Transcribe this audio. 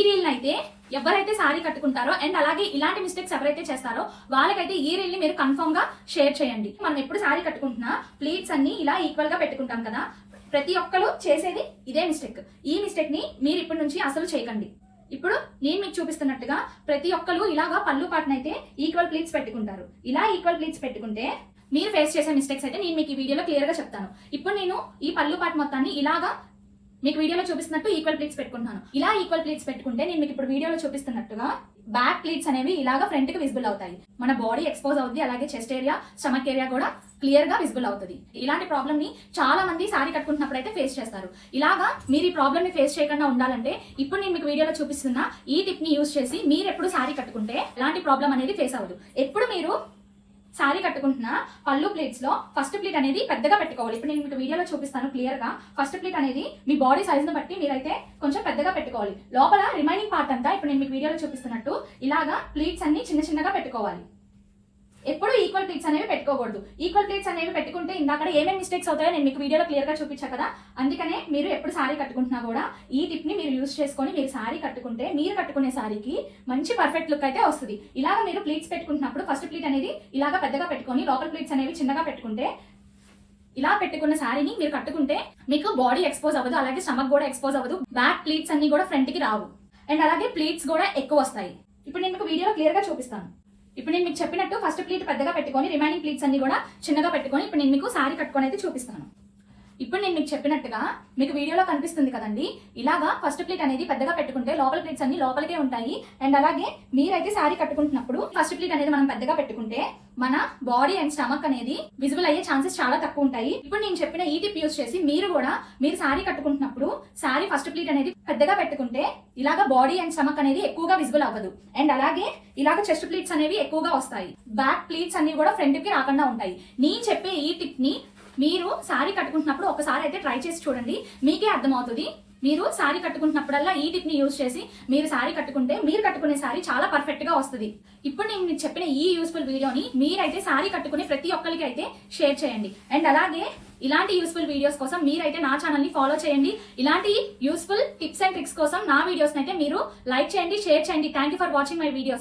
Reel అయితే ఎవరైతే sorry కట్టుకుంటారో and అలాగే ఇలాంటి మిస్టేక్స్ ఎవరైతే చేస్తారో వాళ్ళకైతే ఈ రీల్ ని మీరు కన్ఫర్మ్ గా షేర్ చేయండి. మనం ఎప్పుడు సారీ కట్టుకుంటున్నా ప్లీట్స్ అన్ని ఇలా ఈక్వల్ గా పెట్టుకుంటాం కదా, ప్రతి ఒక్కరు చేసేది ఇదే మిస్టేక్. ఈ మిస్టేక్ ని మీరు ఇప్పటి నుంచి అసలు చేయకండి. ఇప్పుడు నేను మీకు చూపిస్తున్నట్టుగా ప్రతి ఒక్కరు ఇలాగా పళ్ళు పాటనైతే ఈక్వల్ ప్లీట్స్ పెట్టుకుంటారు. ఇలా ఈక్వల్ ప్లీట్స్ పెట్టుకుంటే మీరు ఫేస్ చేసే మిస్టేక్స్ అయితే నేను మీకు ఈ వీడియోలో క్లియర్ గా చెప్తాను. ఇప్పుడు నేను ఈ పళ్ళు పాట మొత్తాన్ని ఇలాగా మీకు వీడియోలో చూపిస్తున్నట్టు ఈక్వల్ ప్లీట్స్ పెట్టుకుంటున్నాను. ఇలా ఈక్వల్ ప్లీట్స్ పెట్టుకుంటే నేను మీకు ఇప్పుడు వీడియోలో చూపిస్తున్నట్టుగా బ్యాక్ ప్లీట్స్ అనేవి ఇలాగా ఫ్రంట్ కి విజిబుల్ అవుతాయి. మన బాడీ ఎక్స్పోజ్ అవుతుంది, అలాగే చెస్ట్ ఏరియా, స్టమక్ ఏరియా కూడా క్లియర్ గా విజిబుల్ అవుతుంది. ఇలాంటి ప్రాబ్లమ్ ని చాలా మంది సారీ కట్టుకుంటున్నప్పుడు అయితే ఫేస్ చేస్తారు. ఇలాగా మీరు ఈ ప్రాబ్లమ్ ని ఫేస్ చేయకుండా ఉండాలంటే ఇప్పుడు నేను మీకు వీడియోలో చూపిస్తున్న ఈ టిప్ ని యూజ్ చేసి మీరు ఎప్పుడు సారీ కట్టుకుంటే ఎలాంటి ప్రాబ్లం అనేది ఫేస్ అవ్వదు. ఎప్పుడు మీరు సారీ కట్టుకుంటున్న పళ్ళు ప్లీట్స్ లో ఫస్ట్ ప్లీట్ అనేది పెద్దగా పెట్టుకోవాలి. ఇప్పుడు నేను మీకు వీడియోలో చూపిస్తాను క్లియర్ గా. ఫస్ట్ ప్లీట్ అనేది మీ బాడీ సైజ్ ను బట్టి మీరైతే కొంచెం పెద్దగా పెట్టుకోవాలి. లోపల రిమైనింగ్ పార్ట్ అంతా ఇప్పుడు నేను మీకు వీడియోలో చూపిస్తున్నట్టు ఇలాగా ప్లీట్స్ అన్ని చిన్న చిన్నగా పెట్టుకోవాలి. ఎప్పుడు ఈక్వల్ ప్లీట్స్ అనేవి పెట్టుకోకూడదు. ఈక్వల్ ప్లీట్స్ అనేవి పెట్టుకుంటే ఇందాక ఏమేమి మిస్టేక్స్ అవుతాయో నేను మీకు వీడియోలో క్లియర్ గా చూపించా కదా. అందుకనే మీరు ఎప్పుడు సారీ కట్టుకుంటున్నా కూడా ఈ టిప్ ని మీరు యూజ్ చేసుకొని మీరు సారీ కట్టుకుంటే మీరు కట్టుకునే సారీకి మంచి పర్ఫెక్ట్ లుక్ అయితే వస్తుంది. ఇలాగ మీరు ప్లీట్స్ పెట్టుకుంటున్నప్పుడు ఫస్ట్ ప్లీట్ అనేది ఇలాగా పెద్దగా పెట్టుకొని లోపల ప్లీట్స్ అనేవి చిన్నగా పెట్టుకుంటే ఇలా పెట్టుకున్న సారీని మీరు కట్టుకుంటే మీకు బాడీ ఎక్స్పోజ్ అవ్వదు, అలాగే స్టమక్ కూడా ఎక్స్పోజ్ అవ్వదు, బ్యాక్ ప్లీట్స్ అన్ని కూడా ఫ్రంట్ కి రావు అండ్ అలాగే ప్లీట్స్ కూడా ఎక్కువ వస్తాయి. ఇప్పుడు నేను మీకు వీడియోలో క్లియర్ గా చూపిస్తాను. ఇప్పుడు నేను మీకు చెప్పినట్టు ఫస్ట్ ప్లీట్ పెద్దగా పెట్టుకొని రిమైనింగ్ ప్లీట్స్ అన్ని కూడా చిన్నగా పెట్టుకొని ఇప్పుడు నేను మీకు సారీ కట్టుకొని అయితే చూపిస్తాను. ఇప్పుడు నేను మీకు చెప్పినట్టుగా మీకు వీడియోలో కనిపిస్తుంది కదండి, ఇలాగా ఫస్ట్ ప్లీట్ అనేది పెద్దగా పెట్టుకుంటే లోపల ప్లీట్స్ అన్ని లోపలికే ఉంటాయి అండ్ అలాగే మీరైతే సారీ కట్టుకుంటున్నప్పుడు ఫస్ట్ ప్లీట్ అనేది మనం పెద్దగా పెట్టుకుంటే మన బాడీ అండ్ స్టమక్ అనేది విజిబుల్ అయ్యే ఛాన్సెస్ చాలా తక్కువ ఉంటాయి. ఇప్పుడు నేను చెప్పిన ఈ టిప్ యూజ్ చేసి మీరు కూడా మీరు సారీ కట్టుకుంటున్నప్పుడు సారీ ఫస్ట్ ప్లీట్ అనేది పెద్దగా పెట్టుకుంటే ఇలాగా బాడీ అండ్ స్టమక్ అనేది ఎక్కువగా విజిబుల్ అవ్వదు అండ్ అలాగే ఇలాగ చెస్ట్ ప్లీట్స్ అనేవి ఎక్కువగా వస్తాయి, బ్యాక్ ప్లీట్స్ అన్ని కూడా ఫ్రంట్ కి రాకుండా ఉంటాయి. నేను చెప్పే ఈ టిప్ ని మీరు సారీ కట్టుకుంటున్నప్పుడు ఒకసారి అయితే ట్రై చేసి చూడండి, మీకే అర్థమవుతుంది. మీరు సారీ కట్టుకుంటున్నప్పుడల్లా ఈ టిప్ ని యూజ్ చేసి మీరు సారీ కట్టుకుంటే మీరు కట్టుకునే సారీ చాలా పర్ఫెక్ట్ గా వస్తుంది. ఇప్పుడు నేను మీకు చెప్పిన ఈ యూస్ఫుల్ వీడియోని మీరైతే సారీ కట్టుకునే ప్రతి ఒక్కరికి అయితే షేర్ చేయండి అండ్ అలాగే ఇలాంటి యూస్ఫుల్ వీడియోస్ కోసం మీరైతే నా ఛానల్ ని ఫాలో చేయండి. ఇలాంటి యూస్ఫుల్ టిప్స్ అండ్ ట్రిక్స్ కోసం నా వీడియోస్ అయితే మీరు లైక్ చేయండి, షేర్ చేయండి. Thank you for watching my videos.